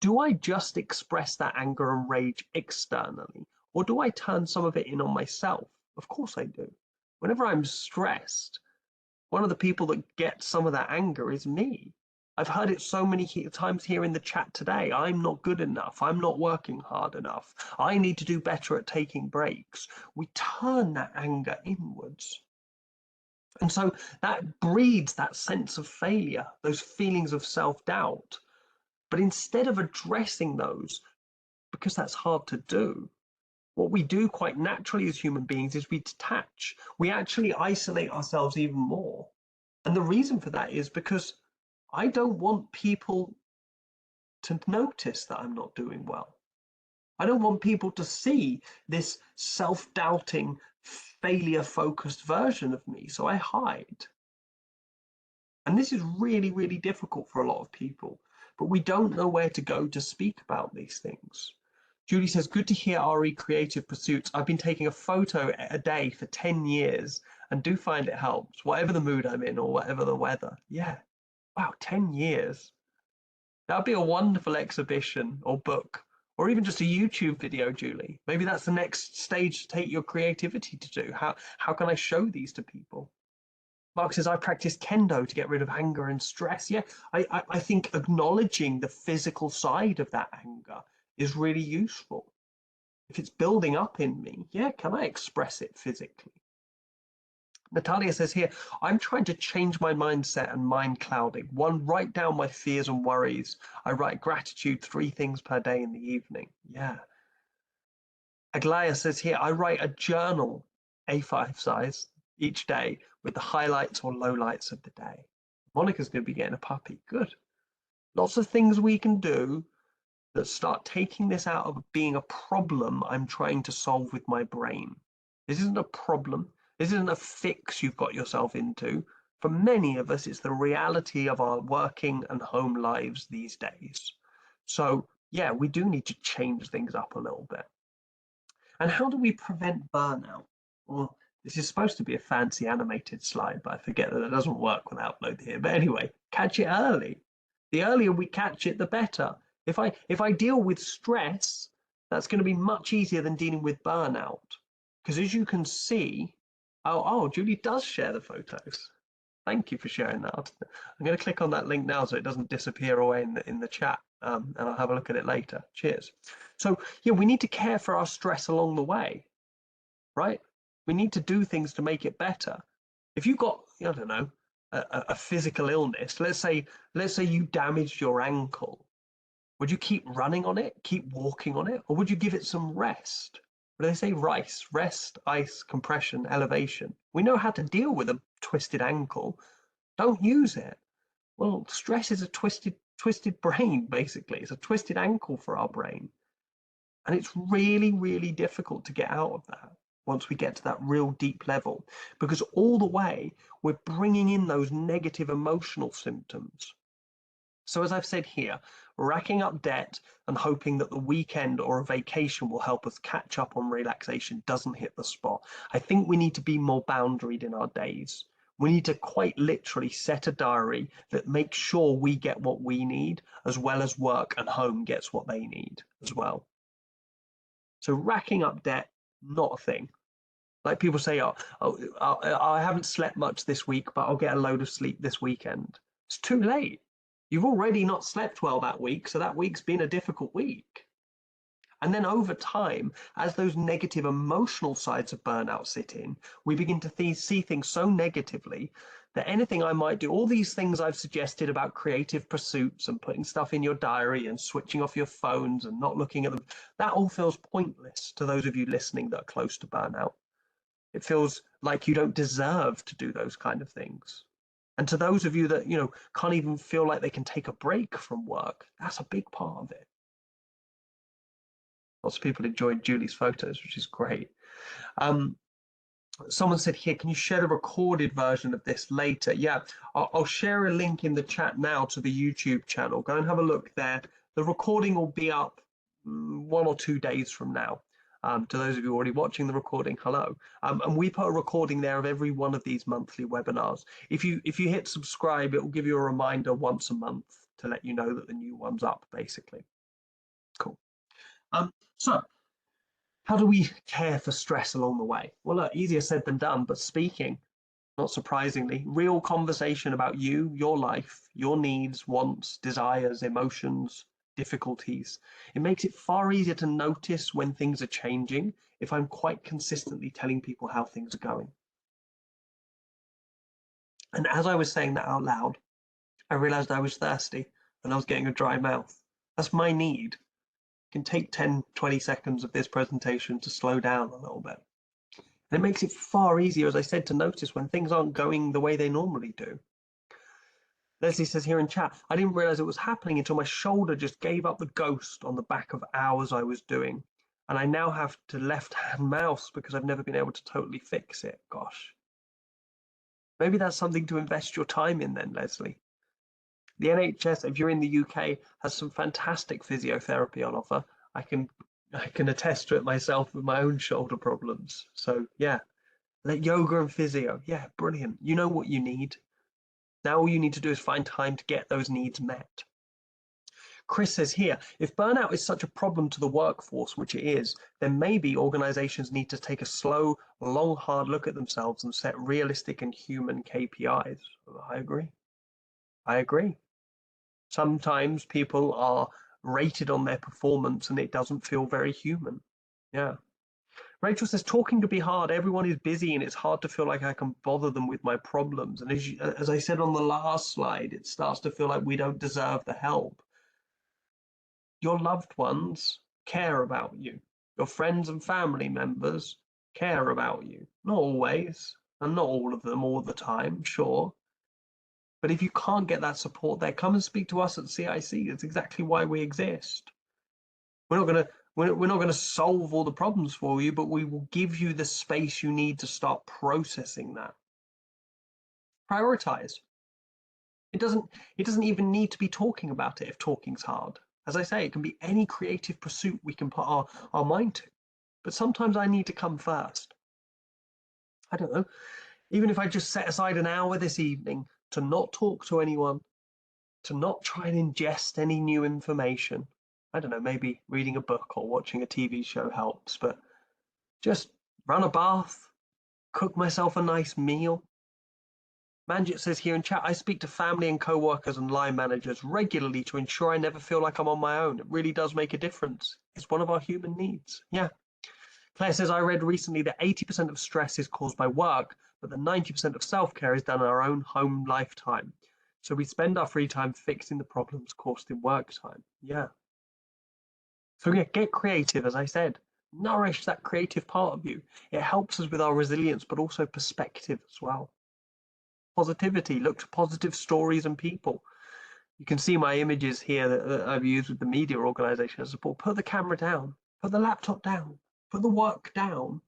do I just express that anger and rage externally, or do I turn some of it in on myself? Of course I do. Whenever I'm stressed, one of the people that gets some of that anger is me. I've heard it so many times here in the chat today. I'm not good enough. I'm not working hard enough. I need to do better at taking breaks. We turn that anger inwards. And so that breeds that sense of failure, those feelings of self-doubt. But instead of addressing those, because that's hard to do. What we do quite naturally as human beings is we detach. We actually isolate ourselves even more. And the reason for that is because I don't want people to notice that I'm not doing well. I don't want people to see this self-doubting, failure-focused version of me, so I hide. And this is really, really difficult for a lot of people, but we don't know where to go to speak about these things. Julie says, good to hear RE creative pursuits. I've been taking a photo a day for 10 years and do find it helps, whatever the mood I'm in or whatever the weather. Yeah. Wow, 10 years. That would be a wonderful exhibition or book, or even just a YouTube video, Julie. Maybe that's the next stage to take your creativity to do. How can I show these to people? Mark says, I practice kendo to get rid of anger and stress. Yeah, I think acknowledging the physical side of that anger is really useful. If it's building up in me, yeah, can I express it physically? Natalia says here, I'm trying to change my mindset and mind clouding. One, write down my fears and worries. I write gratitude 3 things per day in the evening. Yeah. Aglaya says here, I write a journal, A5 size, each day with the highlights or lowlights of the day. Monica's going to be getting a puppy. Good. Lots of things we can do that start taking this out of being a problem I'm trying to solve with my brain. This isn't a problem. This isn't a fix you've got yourself into. For many of us, it's the reality of our working and home lives these days. So yeah, we do need to change things up a little bit. And how do we prevent burnout? Well, this is supposed to be a fancy animated slide, but I forget that it doesn't work when I upload here. But anyway, catch it early. The earlier we catch it, the better. If I deal with stress, that's going to be much easier than dealing with burnout. Because as you can see, oh, Julie does share the photos. Thank you for sharing that. I'm going to click on that link now so it doesn't disappear away in the chat, and I'll have a look at it later. Cheers. So yeah, we need to care for our stress along the way, right? We need to do things to make it better. If you've got, I don't know, a physical illness, let's say you damaged your ankle, would you keep running on it, keep walking on it, or would you give it some rest? What do they say? Rest, ice, compression, elevation. We know how to deal with a twisted ankle. Don't use it. Well, stress is a twisted brain, basically. It's a twisted ankle for our brain. And it's really, really difficult to get out of that once we get to that real deep level, because all the way we're bringing in those negative emotional symptoms. So as I've said here, racking up debt and hoping that the weekend or a vacation will help us catch up on relaxation doesn't hit the spot. I think we need to be more boundaried in our days. We need to quite literally set a diary that makes sure we get what we need, as well as work and home gets what they need as well. So racking up debt, not a thing. Like people say, I haven't slept much this week, but I'll get a load of sleep this weekend. It's too late. You've already not slept well that week, so that week's been a difficult week. And then over time, as those negative emotional sides of burnout sit in, we begin to see things so negatively that anything I might do, all these things I've suggested about creative pursuits and putting stuff in your diary and switching off your phones and not looking at them, that all feels pointless to those of you listening that are close to burnout. It feels like you don't deserve to do those kind of things. And to those of you that, can't even feel like they can take a break from work, that's a big part of it. Lots of people enjoyed Julie's photos, which is great. Someone said here, can you share the recorded version of this later? Yeah, I'll share a link in the chat now to the YouTube channel. Go and have a look there. The recording will be up 1 or 2 days from now. To those of you already watching the recording, hello. And we put a recording there of every one of these monthly webinars. If you hit subscribe, it will give you a reminder once a month to let you know that the new one's up, basically. Cool. So how do we care for stress along the way? Well, look, easier said than done, but speaking, not surprisingly, real conversation about you, your life, your needs, wants, desires, emotions, difficulties. It makes it far easier to notice when things are changing if I'm quite consistently telling people how things are going. And as I was saying that out loud, I realized I was thirsty and I was getting a dry mouth. That's my need. can take 10, 20 seconds of this presentation to slow down a little bit. And it makes it far easier, as I said, to notice when things aren't going the way they normally do. Leslie says here in chat, I didn't realize it was happening until my shoulder just gave up the ghost on the back of hours I was doing. And I now have to left-hand mouse because I've never been able to totally fix it. Gosh. Maybe that's something to invest your time in then, Leslie. The NHS, if you're in the UK, has some fantastic physiotherapy on offer. I can attest to it myself with my own shoulder problems. So yeah, yoga and physio. Yeah, brilliant. You know what you need. Now all you need to do is find time to get those needs met. Chris says here, if burnout is such a problem to the workforce, which it is, then maybe organizations need to take a slow, long, hard look at themselves and set realistic and human KPIs. I agree. I agree. Sometimes people are rated on their performance and it doesn't feel very human. Yeah. Rachel says, talking can be hard. Everyone is busy and it's hard to feel like I can bother them with my problems. And as I said on the last slide, it starts to feel like we don't deserve the help. Your loved ones care about you. Your friends and family members care about you. Not always, and not all of them all the time, sure. But if you can't get that support there, come and speak to us at CiC. That's exactly why we exist. We're not gonna solve all the problems for you, but we will give you the space you need to start processing that. Prioritize. It doesn't even need to be talking about it if talking's hard. As I say, it can be any creative pursuit we can put our mind to. But sometimes I need to come first. I don't know, even if I just set aside an hour this evening to not talk to anyone, to not try and ingest any new information. I don't know, maybe reading a book or watching a TV show helps, but just run a bath, cook myself a nice meal. Manjit says here in chat, I speak to family and co-workers and line managers regularly to ensure I never feel like I'm on my own. It really does make a difference. It's one of our human needs. Yeah. Claire says, I read recently that 80% of stress is caused by work, but that 90% of self-care is done in our own home lifetime. So we spend our free time fixing the problems caused in work time. Yeah. So yeah, get creative, as I said. Nourish that creative part of you. It helps us with our resilience, but also perspective as well. Positivity, look to positive stories and people. You can see my images here that I've used with the media organization as support. Put the camera down, put the laptop down, put the work down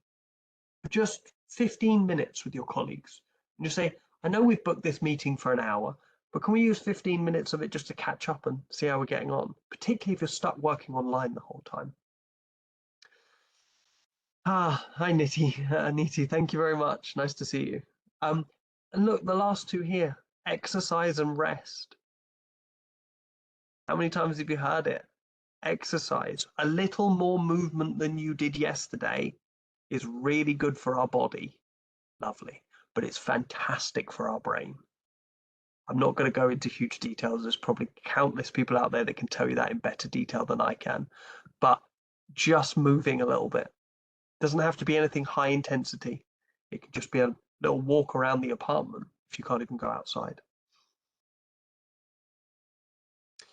for just 15 minutes with your colleagues. And just say, I know we've booked this meeting for an hour, but can we use 15 minutes of it just to catch up and see how we're getting on, particularly if you're stuck working online the whole time. Hi, Nitty. Nitty, thank you very much. Nice to see you. And look, the last two here, exercise and rest. How many times have you heard it? Exercise. A little more movement than you did yesterday is really good for our body. Lovely. But it's fantastic for our brain. I'm not going to go into huge details. There's probably countless people out there that can tell you that in better detail than I can. But just moving a little bit. Doesn't have to be anything high intensity. It can just be a little walk around the apartment if you can't even go outside.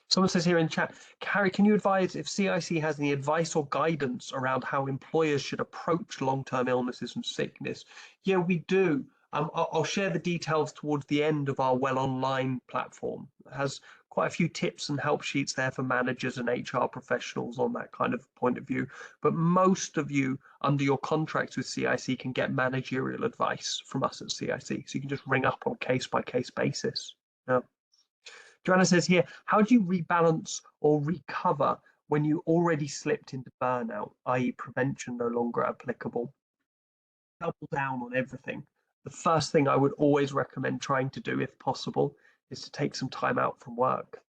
Someone says here in chat, Harry, can you advise if CiC has any advice or guidance around how employers should approach long-term illnesses and sickness? Yeah, we do. I'll share the details towards the end of our Well Online platform. It has quite a few tips and help sheets there for managers and HR professionals on that kind of point of view. But most of you under your contracts with CiC can get managerial advice from us at CiC. So you can just ring up on a case-by-case basis. Yeah. Joanna says here, how do you rebalance or recover when you already slipped into burnout, i.e. prevention no longer applicable? Double down on everything. The first thing I would always recommend trying to do, if possible, is to take some time out from work.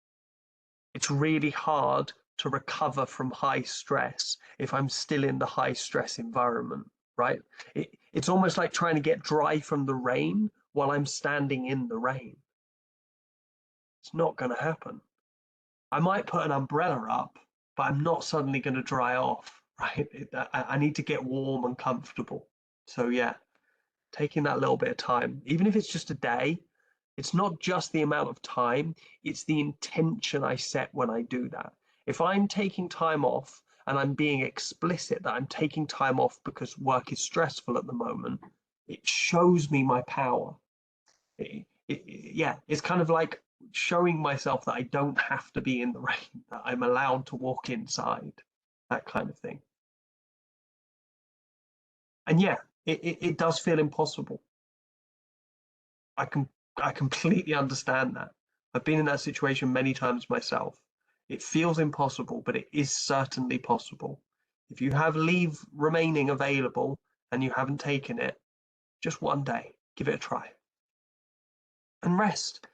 It's really hard to recover from high stress if I'm still in the high stress environment, right? It's almost like trying to get dry from the rain while I'm standing in the rain. It's not going to happen. I might put an umbrella up, but I'm not suddenly going to dry off, right? I need to get warm and comfortable. So yeah, taking that little bit of time, even if it's just a day, it's not just the amount of time, it's the intention I set when I do that. If I'm taking time off and I'm being explicit that I'm taking time off because work is stressful at the moment, it shows me my power. Yeah, it's kind of like showing myself that I don't have to be in the rain, that I'm allowed to walk inside, that kind of thing. And yeah, it does feel impossible. I can I completely understand that. I've been in that situation many times myself. It feels impossible, but it is certainly possible. If you have leave remaining available and you haven't taken it, just one day, give it a try. And rest.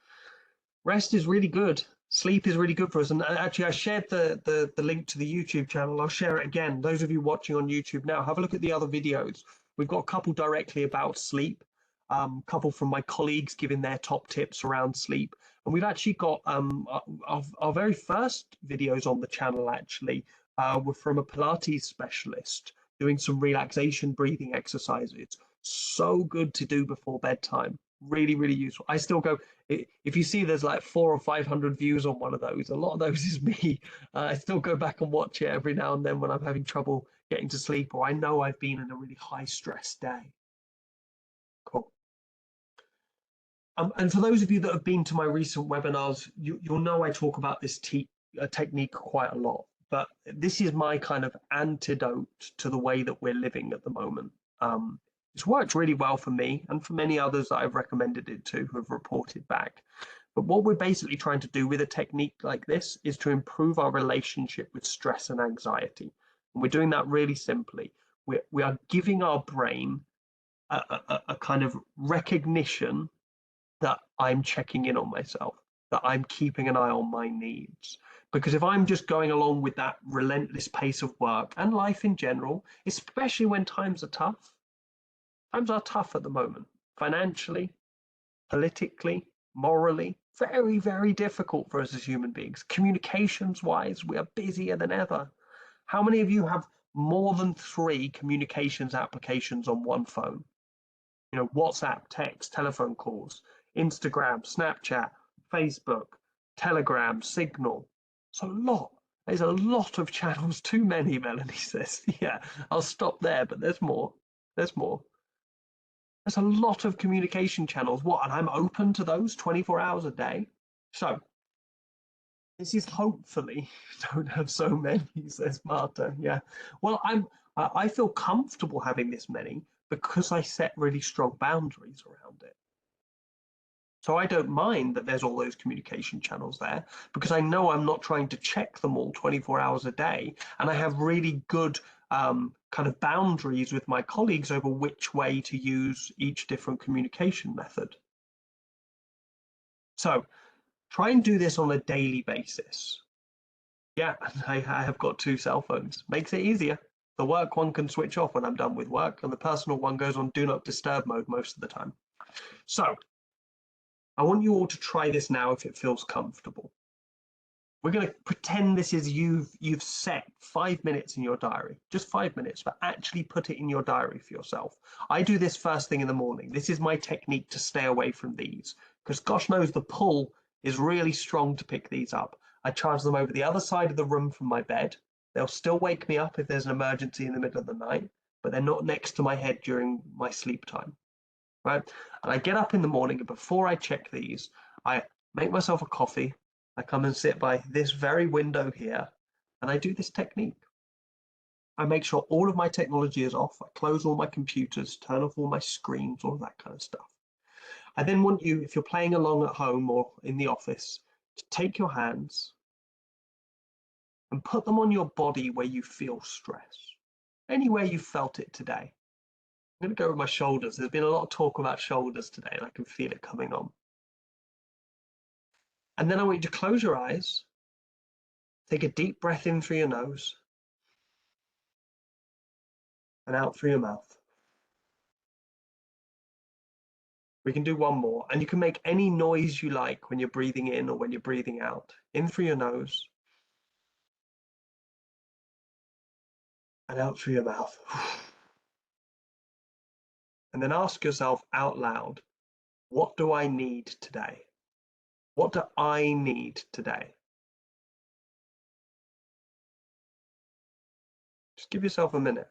Rest is really good. Sleep is really good for us. And actually, I shared the link to the YouTube channel. I'll share it again. Those of you watching on YouTube now, have a look at the other videos. We've got a couple directly about sleep, couple from my colleagues giving their top tips around sleep. And we've actually got our very first videos on the channel actually were from a Pilates specialist doing some relaxation breathing exercises. So good to do before bedtime. Really, really useful. I still go, if you see there's like 400 or 500 views on one of those, a lot of those is me. I still go back and watch it every now and then when I'm having trouble getting to sleep, or I know I've been in a really high stress day. Cool. And for those of you that have been to my recent webinars, you'll know I talk about this technique quite a lot, but this is my kind of antidote to the way that we're living at the moment. It's worked really well for me and for many others that I've recommended it to who have reported back. But what we're basically trying to do with a technique like this is to improve our relationship with stress and anxiety. And we're doing that really simply. We are giving our brain a kind of recognition that I'm checking in on myself, that I'm keeping an eye on my needs. Because if I'm just going along with that relentless pace of work and life in general, especially when times are tough at the moment, financially, politically, morally, very, very difficult for us as human beings. Communications wise, we are busier than ever. How many of you have more than 3 communications applications on one phone? You know, WhatsApp, text, telephone calls, Instagram, Snapchat, Facebook, Telegram, Signal. So a lot. There's a lot of channels, too many, Melanie says. Yeah, I'll stop there, but there's more. There's more. There's a lot of communication channels. What? And I'm open to those 24 hours a day. So this is hopefully don't have so many, says Marta. Yeah. Well, I feel comfortable having this many because I set really strong boundaries around it. So I don't mind that there's all those communication channels there because I know I'm not trying to check them all 24 hours a day. And I have really good kind of boundaries with my colleagues over which way to use each different communication method. So try and do this on a daily basis. Yeah, I have got 2 cell phones. Makes it easier. The work one can switch off when I'm done with work, and the personal one goes on do not disturb mode most of the time. So I want you all to try this now if it feels comfortable. We're going to pretend this is you've set 5 minutes in your diary, just 5 minutes, but actually put it in your diary for yourself. I do this first thing in the morning. This is my technique to stay away from these because gosh knows the pull is really strong to pick these up. I charge them over the other side of the room from my bed. They'll still wake me up if there's an emergency in the middle of the night, but they're not next to my head during my sleep time. Right? And I get up in the morning and before I check these, I make myself a coffee. I come and sit by this very window here and I do this technique. I make sure all of my technology is off. I close all my computers, turn off all my screens, all of that kind of stuff. I then want you, if you're playing along at home or in the office, to take your hands and put them on your body where you feel stress, anywhere you felt it today. I'm going to go with my shoulders. There's been a lot of talk about shoulders today and I can feel it coming on. And then I want you to close your eyes, take a deep breath in through your nose and out through your mouth. We can do one more, and you can make any noise you like when you're breathing in or when you're breathing out. In through your nose and out through your mouth. And then ask yourself out loud, what do I need today? What do I need today? Just give yourself a minute.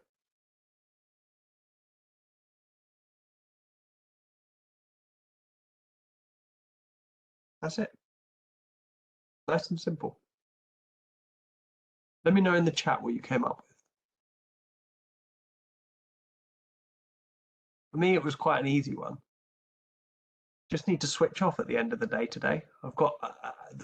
That's it. Nice and simple. Let me know in the chat what you came up with. For me, it was quite an easy one. Just need to switch off at the end of the day today. I've got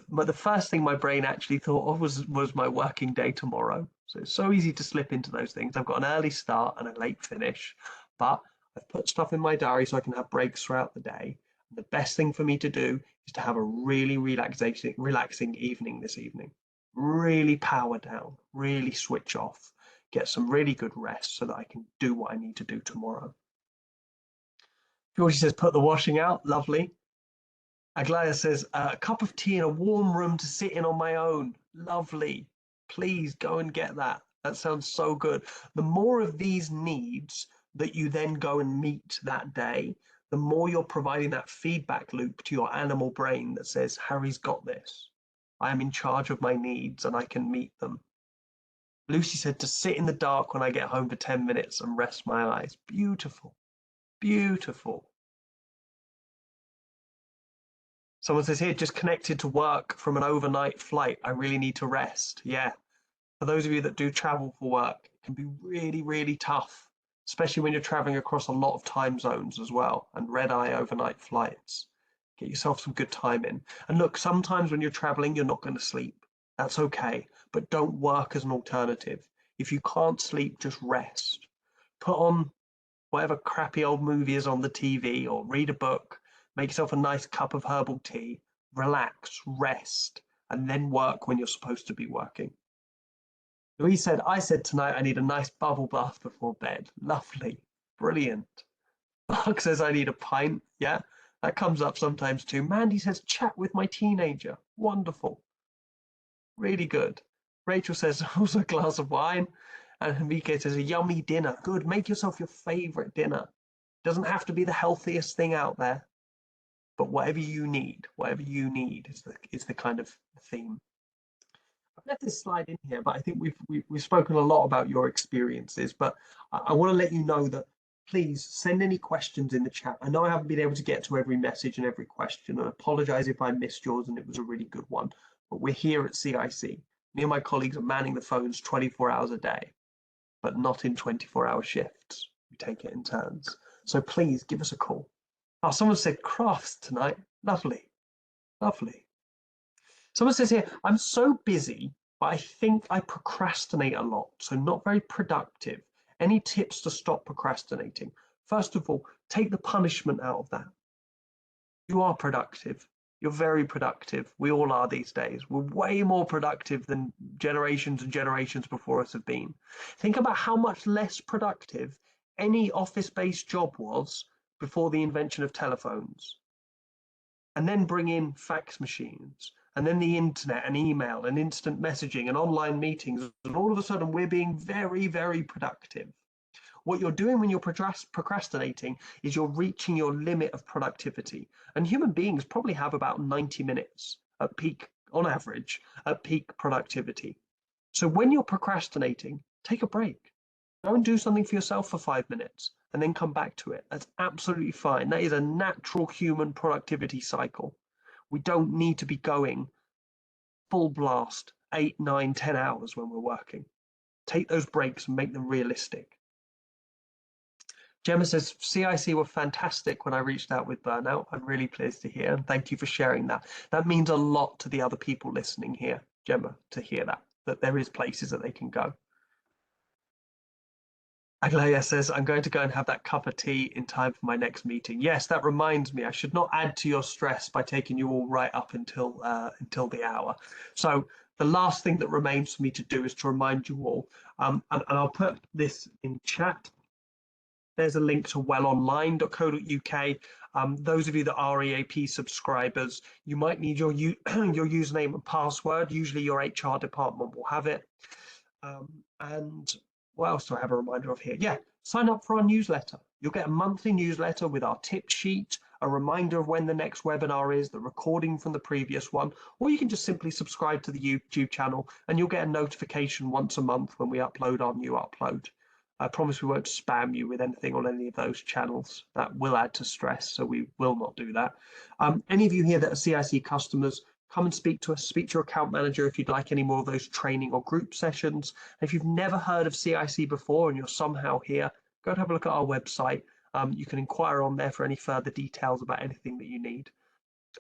the first thing my brain actually thought of was my working day tomorrow. So it's so easy to slip into those things. I've got an early start and a late finish, but I've put stuff in my diary so I can have breaks throughout the day. And the best thing for me to do is to have a really relaxing evening this evening. Really power down, really switch off, get some really good rest so that I can do what I need to do tomorrow. Georgie says, put the washing out. Lovely. Aglaya says, a cup of tea in a warm room to sit in on my own. Lovely. Please go and get that. That sounds so good. The more of these needs that you then go and meet that day, the more you're providing that feedback loop to your animal brain that says, Harry's got this. I am in charge of my needs and I can meet them. Lucy said to sit in the dark when I get home for 10 minutes and rest my eyes. Beautiful. Beautiful. Someone says here, just connected to work from an overnight flight. I really need to rest. Yeah. For those of you that do travel for work, it can be really, really tough, especially when you're traveling across a lot of time zones as well and red-eye overnight flights. Get yourself some good time in. And look, sometimes when you're traveling, you're not going to sleep. That's okay, but don't work as an alternative. If you can't sleep, just rest. Put on whatever crappy old movie is on the TV or read a book. Make yourself a nice cup of herbal tea, relax, rest, and then work when you're supposed to be working. Louise said, I said tonight I need a nice bubble bath before bed. Lovely. Brilliant. Mark says I need a pint. Yeah, that comes up sometimes too. Mandy says, chat with my teenager. Wonderful. Really good. Rachel says, also a glass of wine. And Hamike says, a yummy dinner. Good. Make yourself your favorite dinner. Doesn't have to be the healthiest thing out there. But whatever you need is the kind of theme. I've left this slide in here, but I think we've spoken a lot about your experiences. But I want to let you know that please send any questions in the chat. I know I haven't been able to get to every message and every question, and I apologize if I missed yours and it was a really good one. But we're here at CiC. Me and my colleagues are manning the phones 24 hours a day, but not in 24-hour shifts. We take it in turns. So please give us a call. Oh, someone said crafts tonight. Lovely. Lovely. Someone says here, I'm so busy, but I think I procrastinate a lot, so not very productive. Any tips to stop procrastinating? First of all, take the punishment out of that. You are productive. You're very productive. We all are these days. We're way more productive than generations and generations before us have been. Think about how much less productive any office-based job was before the invention of telephones, and then bring in fax machines, and then the internet and email and instant messaging and online meetings, and all of a sudden we're being very, very productive. What you're doing when you're procrastinating is you're reaching your limit of productivity, and human beings probably have about 90 minutes at peak, on average, at peak productivity. So when you're procrastinating, take a break. Go and do something for yourself for 5 minutes and then come back to it. That's absolutely fine. That is a natural human productivity cycle. We don't need to be going full blast 8, 9, 10 hours when we're working. Take those breaks and make them realistic. Gemma says, CiC were fantastic when I reached out with Burnout. I'm really pleased to hear, and thank you for sharing that. That means a lot to the other people listening here, Gemma, to hear that there is places that they can go. Aglaya says, I'm going to go and have that cup of tea in time for my next meeting. Yes, that reminds me, I should not add to your stress by taking you all right up until the hour. So the last thing that remains for me to do is to remind you all, and I'll put this in chat. There's a link to wellonline.co.uk. Those of you that are EAP subscribers, you might need your username and password. Usually your HR department will have it. And what else do I have a reminder of here? Yeah, sign up for our newsletter. You'll get a monthly newsletter with our tip sheet, a reminder of when the next webinar is, the recording from the previous one, or you can just simply subscribe to the YouTube channel and you'll get a notification once a month when we upload our new upload. I promise we won't spam you with anything on any of those channels. That will add to stress, so we will not do that. Any of you here that are CiC customers, come and speak to us, speak to your account manager if you'd like any more of those training or group sessions. If you've never heard of CiC before and you're somehow here, go and have a look at our website. You can inquire on there for any further details about anything that you need.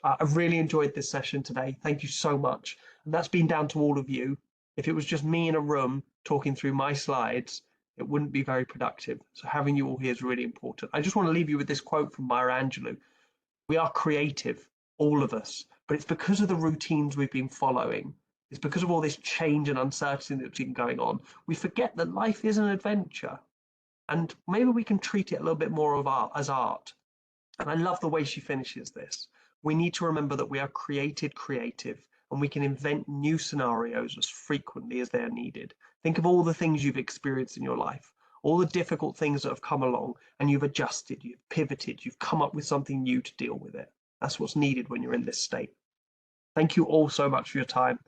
I've really enjoyed this session today. Thank you so much. And that's been down to all of you. If it was just me in a room talking through my slides, it wouldn't be very productive. So having you all here is really important. I just want to leave you with this quote from Maya Angelou. We are creative, all of us, but it's because of the routines we've been following. It's because of all this change and uncertainty that's been going on. We forget that life is an adventure. And maybe we can treat it a little bit more of as art. And I love the way she finishes this. We need to remember that we are created creative and we can invent new scenarios as frequently as they're needed. Think of all the things you've experienced in your life, all the difficult things that have come along, and you've adjusted, you've pivoted, you've come up with something new to deal with it. That's what's needed when you're in this state. Thank you all so much for your time.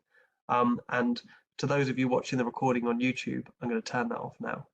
And to those of you watching the recording on YouTube, I'm going to turn that off now.